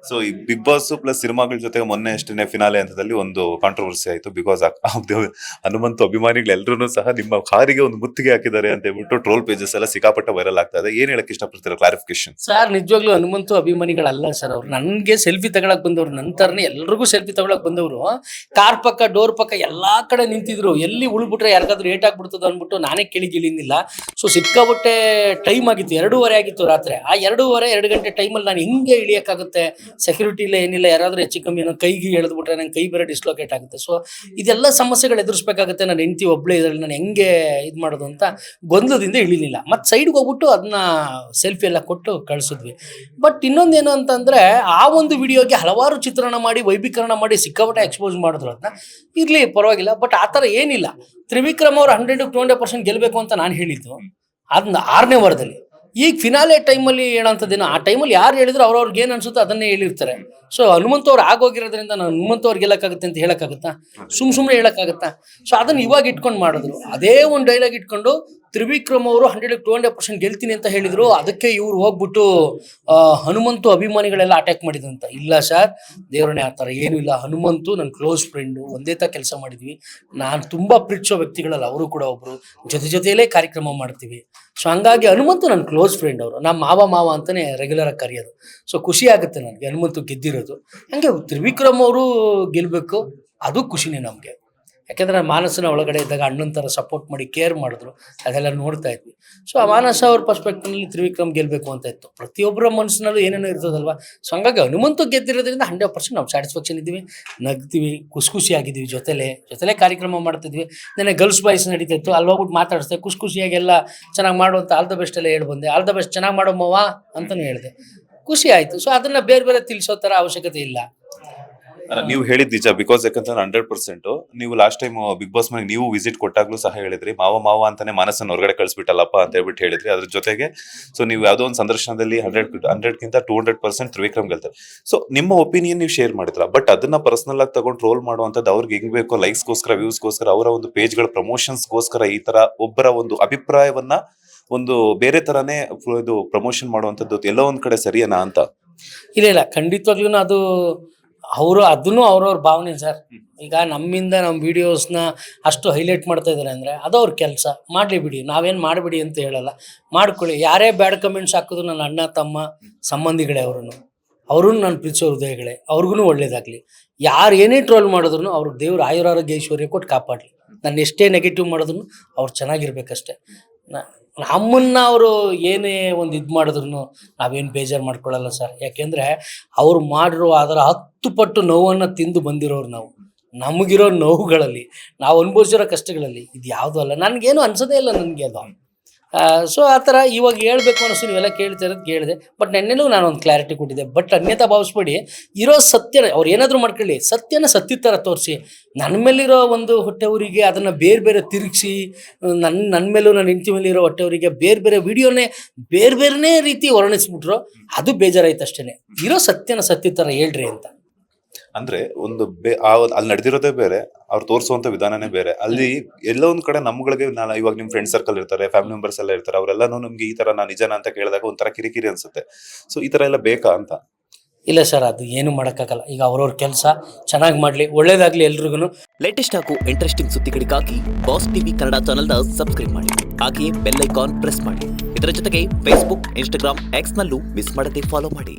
So ಈ big boss plus ಸಿನಿಮಾಗಳ ಜೊತೆ ಮೊನ್ನೆ ಅಷ್ಟೇ ಫಿನಾಲೆ ಹಂತದಲ್ಲಿ ಒಂದು ಕಾಂಟ್ರವರ್ಸಿ ಆಯ್ತು. ಬಿಕಾಸ್ ಹನುಮಂತು ಅಭಿಮಾನಿಗಳು ಎಲ್ಲರೂ ಸಹ ನಿಮ್ಮ ಕಾರಿಗೆ ಒಂದು ಮುತ್ತಿಗೆ ಹಾಕಿದ್ದಾರೆ ಅಂತ ಹೇಳ್ಬಿಟ್ಟು ಟ್ರೋಲ್ ಪೇಜಸ್ ಎಲ್ಲ ಸಿಕ್ಕಾಪಟ್ಟೆ ವೈರಲ್ ಆಗ್ತಾ ಇದೆ. ಏನ್ ಹೇಳಕ್ ಇಷ್ಟಪಡ್ತೀರಾ? ಕ್ಲಾರಿಫಿಕೇಶನ್. ಸರ್ ನಿಜವಾಗ್ಲೂ ಹನುಮಂತು ಅಭಿಮಾನಿಗಳಲ್ಲ ಸರ್ ಅವ್ರು. ನನ್ಗೆ ಸೆಲ್ಫಿ ತಗೊಳಕ್ ಬಂದವ್ರು, ನಂತರನೇ ಎಲ್ರಿಗೂ ಸೆಲ್ಫಿ ತಗೊಳಕ್ ಬಂದವರು. ಕಾರ್ ಪಕ್ಕ ಡೋರ್ ಪಕ್ಕ ಎಲ್ಲಾ ಕಡೆ ನಿಂತಿದ್ರು. ಎಲ್ಲಿ ಉಳ್ಬಿಟ್ರೆ ಯಾರಿಗಾದ್ರೂ ಏಟ್ ಆಗ್ಬಿಡ್ತದ ಅನ್ಬಿಟ್ಟು ನಾನೇ ಕೇಳಿಗಿಳಿನಿಲ್ಲ. ಸೊ ಸಿಕ್ಕಾಬಿಟ್ಟೆ ಟೈಮ್ ಆಗಿತ್ತು, 2:30 ಆಗಿತ್ತು ರಾತ್ರಿ. ಆ 2 ಗಂಟೆ ಟೈಮಲ್ಲಿ ನಾನು ಹಿಂಗೆ ಇಳಿಯಕ್ಕಾಗುತ್ತೆ? ಸೆಕ್ಯೂರಿಟಿ ಇಲ್ಲ, ಏನಿಲ್ಲ. ಯಾರಾದ್ರೂ ಹೆಚ್ಚು ಕಮ್ಮಿ ನನ್ನ ಕೈಗೆ ಎಳೆದ್ಬಿಟ್ರೆ ನನ್ನ ಕೈ ಬೇರೆ ಡಿಸ್ಲೊಕೇಟ್ ಆಗುತ್ತೆ. ಸೊ ಇದೆಲ್ಲ ಸಮಸ್ಯೆಗಳು ಎದುರಿಸ್ಬೇಕಾಗುತ್ತೆ. ನನ್ನ ಹೆಂಡತಿ ಒಬ್ಳೇ ಇದ್ರಲ್ಲಿ ನಾನು ಹೆಂಗೆ ಇದು ಮಾಡೋದು ಅಂತ ಗೊಂದಲದಿಂದ ಇಳಿಲಿಲ್ಲ. ಮತ್ತೆ ಸೈಡ್ಗೆ ಹೋಗ್ಬಿಟ್ಟು ಅದನ್ನ ಸೆಲ್ಫಿ ಎಲ್ಲ ಕೊಟ್ಟು ಕಳಿಸಿದ್ವಿ. ಬಟ್ ಇನ್ನೊಂದೇನು ಅಂತಂದ್ರೆ, ಆ ಒಂದು ವಿಡಿಯೋಗೆ ಹಲವಾರು ಚಿತ್ರಣ ಮಾಡಿ ವೈಭೀಕರಣ ಮಾಡಿ ಸಿಕ್ಕಾಪಟ್ಟೆ ಎಕ್ಸ್ಪೋಸ್ ಮಾಡಿದ್ರು. ಅದನ್ನ ಇರ್ಲಿ ಪರವಾಗಿಲ್ಲ. ಬಟ್ ಆ ಥರ ಏನಿಲ್ಲ. ತ್ರಿವಿಕ್ರಮ್ ಅವರು 100-200% ಗೆಲ್ಲಬೇಕು ಅಂತ ನಾನು ಹೇಳಿದ್ದು ಅದನ್ನ 6ನೇ ವಾರದಲ್ಲಿ. ಈಗ ಫಿನಾಲೆ ಟೈಮಲ್ಲಿ ಹೇಳೋಂಥದ್ದೇನು, ಆ ಟೈಮಲ್ಲಿ ಯಾರು ಹೇಳಿದ್ರು ಅವ್ರವ್ರಿಗೆ ಏನು ಅನ್ಸುತ್ತೋ ಅದನ್ನೇ ಹೇಳಿರ್ತಾರೆ. ಸೊ ಹನುಮಂತ ಅವ್ರು ಆಗೋಗಿರೋದ್ರಿಂದ ನಾನು ಹನುಮಂತ ಅವ್ರಿಗೆ ಗೆಲ್ಲಕ್ಕಾಗುತ್ತೆ ಅಂತ ಹೇಳಕ್ಕಾಗುತ್ತಾ? ಸುಮ್ಮನೆ ಹೇಳಕ್ಕಾಗತ್ತಾ? ಸೊ ಅದನ್ನ ಇವಾಗ ಇಟ್ಕೊಂಡು ಮಾಡಿದ್ರು. ಅದೇ ಒಂದು ಡೈಲಾಗ್ ಇಟ್ಕೊಂಡು ತ್ರಿವಿಕ್ರಮ್ ಅವರು 100-200% ಗೆಲ್ತೀನಿ ಅಂತ ಹೇಳಿದ್ರು. ಅದಕ್ಕೆ ಇವ್ರು ಹೋಗ್ಬಿಟ್ಟು ಹನುಮಂತು ಅಭಿಮಾನಿಗಳೆಲ್ಲ ಅಟ್ಯಾಕ್ ಮಾಡಿದಂತ. ಇಲ್ಲ ಸರ್, ದೇವರನ್ನೇ, ಆ ಥರ ಏನೂ ಇಲ್ಲ. ಹನುಮಂತು ನನ್ನ ಕ್ಲೋಸ್ ಫ್ರೆಂಡು, ಒಂದೇ ತ ಕೆಲಸ ಮಾಡಿದ್ವಿ. ನಾನು ತುಂಬ ಪ್ರೀತಿಸೋ ವ್ಯಕ್ತಿಗಳಲ್ಲ, ಅವರು ಕೂಡ ಒಬ್ಬರು. ಜೊತೆಯಲ್ಲೇ ಕಾರ್ಯಕ್ರಮ ಮಾಡ್ತೀವಿ. ಸೊ ಹಂಗಾಗಿ ಹನುಮಂತು ನನ್ನ ಕ್ಲೋಸ್ ಫ್ರೆಂಡ್. ಅವರು ನಮ್ಮ ಮಾವ ಅಂತಾನೆ ರೆಗ್ಯುಲರಾಗಿ ಕರೆಯೋದು. ಸೊ ಖುಷಿ ಆಗುತ್ತೆ ನನಗೆ ಹನುಮಂತು ಗೆದ್ದಿರೋದು. ಹಂಗೆ ತ್ರಿವಿಕ್ರಮ್ ಅವರು ಗೆಲ್ಲಬೇಕು, ಅದು ಖುಷಿನೇ ನಮಗೆ. ಯಾಕೆಂದರೆ ಮಾನಸನ ಒಳಗಡೆ ಇದ್ದಾಗ ಅಣ್ಣನ ಥರ ಸಪೋರ್ಟ್ ಮಾಡಿ ಕೇರ್ ಮಾಡಿದ್ರು, ಅದೆಲ್ಲ ನೋಡ್ತಾ ಇದ್ವಿ. ಸೊ ಆ ಮಾನಸ ಅವ್ರ ಪರ್ಸ್ಪೆಕ್ಟಿವ್ನಲ್ಲಿ ತ್ರಿವಿಕ್ರಮ್ ಗೆಲ್ಲಬೇಕು ಅಂತ ಇತ್ತು. ಪ್ರತಿಯೊಬ್ಬರ ಮನಸ್ಸಿನಲ್ಲೂ ಏನೇನೋ ಇರ್ತದಲ್ವ. ಸೊ ಹಂಗಾಗಿ ಹನುಮಂತು ಗೆದ್ದಿರೋದ್ರಿಂದ 100% ನಾವು ಸ್ಯಾಟಿಸ್ಫ್ಯಾಕ್ಷನ್ ಇದ್ದೀವಿ, ನಗ್ತೀವಿ, ಖುಷಿಯಾಗಿದ್ದೀವಿ. ಜೊತೆಲೇ ಕಾರ್ಯಕ್ರಮ ಮಾಡ್ತಿದ್ವಿ. ನೆನ್ನೆ ಗರ್ಲ್ಸ್ ಬಾಯ್ಸ್ ನಡೀತಾ ಇತ್ತು, ಅಲ್ಲಿ ಹೋಗ್ಬಿಟ್ಟು ಮಾತಾಡಿಸ್ದೆ, ಖುಷಿಯಾಗೆಲ್ಲ ಚೆನ್ನಾಗಿ ಮಾಡುವಂಥ ಆಲ್ ದ ಬೆಸ್ಟ್ ಎಲ್ಲ ಹೇಳಿ ಬಂದೆ. ಆಲ್ ದ ಬೆಸ್ಟ್, ಚೆನ್ನಾಗಿ ಮಾಡೋಮ್ಮವ್ವ ಅಂತಲೂ ಹೇಳಿದೆ. ಖುಷಿ ಆಯಿತು. ಸೊ ಅದನ್ನು ಬೇರೆ ತಿಳಿಸೋ ಥರ ಅವಶ್ಯಕತೆ ಇಲ್ಲ. ನೀವು ಹೇಳಿದ್ ನಿಜ. ಬಿಕಾಸ್ ಯಾಕಂದ್ರೆ 100% ನೀವು ಲಾಸ್ಟ್ ಟೈಮ್ ಬಿಗ್ ಬಾಸ್ ಮನೆಗೆ ನೀವು ವಿಸಿಟ್ ಕೊಟ್ಟಾಗ್ಲೂ ಸಹ ಹೇಳಿದ್ರಿ, ಮಾವ ಅಂತಾನೆ ಮಾನಸನ ಹೊರಗಡೆ ಕಳಿಸ್ಬಿಟ್ಟಲ್ಲಪ್ಪ ಅಂತ ಹೇಳ್ಬಿಟ್ಟು ಹೇಳಿದ್ರಿ. ಅದ್ರ ಜೊತೆಗೆ ಸೊ ನೀವು ಯಾವುದೋ ಒಂದು ಸಂದರ್ಶನದಲ್ಲಿ 100ಗಿಂತ 200% ತ್ರಿವಿಕ್ರಮ್ ಗೆಲ್ತಾರೆ. ಸೊ ನಿಮ್ಮ ಒಪಿನಿಯನ್ ನೀವು ಶೇರ್ ಮಾಡಿದ್ರ. ಬಟ್ ಅದನ್ನ ಪರ್ಸನಲ್ ಆಗಿ ತಗೊಂಡು ಟ್ರೋಲ್ ಮಾಡುವಂತದ್ದು ಅವ್ರಿಗೆ ಹೆಂಗ್ ಬೇಕೋ, ಲೈಕ್ಸ್ಗೋಸ್ಕರ, ವ್ಯೂಸ್ಗೋಸ್ಕರ, ಅವರ ಒಂದು ಪೇಜ್ಗಳ ಪ್ರಮೋಷನ್ಸ್ಗೋಸ್ಕರ ಈ ತರ ಒಬ್ಬರ ಒಂದು ಅಭಿಪ್ರಾಯವನ್ನ ಒಂದು ಬೇರೆ ತರಾನೇ ಇದು ಪ್ರಮೋಷನ್ ಮಾಡುವಂತದ್ದು ಎಲ್ಲೋ ಒಂದ್ ಕಡೆ ಸರಿಯೇನಾ ಅಂತ? ಇಲ್ಲ, ಖಂಡಿತವಾಗ್ಲೂ ಅದು ಅದನ್ನು ಅವ್ರವ್ರ ಭಾವನೆ ಸರ್. ಈಗ ನಮ್ಮಿಂದ ನಮ್ಮ ವಿಡಿಯೋಸ್ನ ಅಷ್ಟು ಹೈಲೈಟ್ ಮಾಡ್ತಾ ಇದ್ದಾರೆ ಅಂದರೆ ಅದು ಅವ್ರ ಕೆಲಸ. ಮಾಡಲಿ ಬಿಡಿ, ನಾವೇನು ಮಾಡಬೇಡಿ ಅಂತ ಹೇಳಲ್ಲ, ಮಾಡ್ಕೊಳ್ಳಿ. ಯಾರೇ ಬ್ಯಾಡ್ ಕಮೆಂಟ್ಸ್ ಹಾಕಿದ್ರು ನನ್ನ ಅಣ್ಣ ತಮ್ಮ ಸಂಬಂಧಿಗಳೇ, ಅವ್ರೂ ನಾನು ಪ್ರೀತಿಸೋ ಹೃದಯಗಳೇ, ಅವ್ರಿಗೂ ಒಳ್ಳೇದಾಗಲಿ. ಯಾರು ಏನೇ ಟ್ರೋಲ್ ಮಾಡಿದ್ರು ಅವ್ರಿಗೆ ದೇವ್ರು ಆಯುರಾರೋಗ್ಯ ಐಶ್ವರ್ಯ ಕೊಟ್ಟು ಕಾಪಾಡಲಿ. ನಾನು ಎಷ್ಟೇ ನೆಗೆಟಿವ್ ಮಾಡಿದ್ರು ಅವ್ರು ಚೆನ್ನಾಗಿರ್ಬೇಕಷ್ಟೆ. ನಮ್ಮನ್ನು ಅವರು ಏನೇ ಒಂದು ಇದು ಮಾಡಿದ್ರು ನಾವೇನು ಬೇಜಾರು ಮಾಡ್ಕೊಳ್ಳಲ್ಲ ಸರ್. ಯಾಕೆಂದರೆ ಅವ್ರು ಮಾಡಿರೋ ಅದರ 10 ಪಟ್ಟು ನೋವನ್ನು ತಿಂದು ಬಂದಿರೋರು ನಾವು. ನಮಗಿರೋ ನೋವುಗಳಲ್ಲಿ, ನಾವು ಅನುಭವಿಸಿರೋ ಕಷ್ಟಗಳಲ್ಲಿ ಇದು ಯಾವುದೂ ಅಲ್ಲ. ನನಗೇನು ಅನ್ಸೋದೇ ಇಲ್ಲ ನನಗೆ ಅದು. ಸೊ ಆ ಥರ ಇವಾಗ ಹೇಳ್ಬೇಕು ಅನ್ನಿಸ್ತು. ನೀವೆಲ್ಲ ಕೇಳ್ತಾ ಇರೋದು ಕೇಳಿದೆ. ಬಟ್ ನೆನ್ನೆನೂ ನಾನು ಒಂದು ಕ್ಲಾರಿಟಿ ಕೊಟ್ಟಿದ್ದೆ. ಬಟ್ ಅನ್ಯತಾ ಭಾವಿಸ್ಬೇಡಿ, ಇರೋ ಸತ್ಯನ ಅವ್ರು ಏನಾದರೂ ಮಾಡ್ಕೊಳ್ಳಿ, ಸತ್ಯನ ಸತ್ಯ ಥರ ತೋರಿಸಿ. ನನ್ನ ಮೇಲಿರೋ ಒಂದು ಹೊಟ್ಟೆವರಿಗೆ ಅದನ್ನು ಬೇರೆ ತಿರುಗಿಸಿ, ನನ್ನ ಮೇಲೂ ನನ್ನ ಹೆಂಡತಿ ಮೇಲಿರೋ ಹೊಟ್ಟೆವರಿಗೆ ಬೇರೆ ವಿಡಿಯೋನೇ ಬೇರೆ ರೀತಿ ವರ್ಣಿಸ್ಬಿಟ್ರು. ಅದು ಬೇಜಾರಾಯ್ತು ಅಷ್ಟೇ. ಇರೋ ಸತ್ಯನ ಸತ್ಯ ಥರ ಹೇಳ್ರಿ ಅಂತ. ಅಂದ್ರೆ ಒಂದು ಅಲ್ಲಿ ನಡೆದಿರೋದೇ ಬೇರೆ, ಅವ್ರು ತೋರಿಸುವಂತ ವಿಧಾನನೇ ಬೇರೆ. ಅಲ್ಲಿ ಎಲ್ಲೋ ಒಂದ್ ಕಡೆ ನಮ್ಗಳಿಗೆ ಇವಾಗ ನಿಮ್ ಫ್ರೆಂಡ್ ಸರ್ಕಲ್ ಇರ್ತಾರೆ, ಫ್ಯಾಮಿಲಿ ಮೆಂಬರ್ಸ್ ಎಲ್ಲ ಇರ್ತಾರೆ, ಅವರೆಲ್ಲಾನು ನಮ್ಗೆ ಈ ತರ ನಿಜನ ಅಂತ ಕೇಳಿದಾಗ ಒಂಥರ ಕಿರಿಕಿರಿ ಅನ್ಸುತ್ತೆ. ಸೊ ಈ ತರ ಎಲ್ಲ ಬೇಕಾ ಅಂತ? ಇಲ್ಲ ಸರ್, ಅದು ಏನು ಮಾಡೋಕ್ಕಾಗಲ್ಲ. ಈಗ ಅವ್ರವ್ರ ಕೆಲಸ ಚೆನ್ನಾಗಿ ಮಾಡಲಿ, ಒಳ್ಳೇದಾಗಲಿ ಎಲ್ರಿಗೂ. ಲೇಟೆಸ್ಟ್ ಹಾಗೂ ಇಂಟ್ರೆಸ್ಟಿಂಗ್ ಸುದ್ದಿಗಳಿಗಾಗಿ ಬಾಸ್ ಟಿವಿ ಕನ್ನಡ ಚಾನೆಲ್ನ ಸಬ್ಸ್ಕ್ರೈಬ್ ಮಾಡಿ. ಹಾಗೆಯೇ ಬೆಲ್ ಐಕಾನ್ ಪ್ರೆಸ್ ಮಾಡಿ. ಇದರ ಜೊತೆಗೆ ಫೇಸ್ಬುಕ್, ಇನ್ಸ್ಟಾಗ್ರಾಮ್, ಎಕ್ಸ್ ನಲ್ಲೂ ಮಿಸ್ ಮಾಡದೆ ಫಾಲೋ ಮಾಡಿ.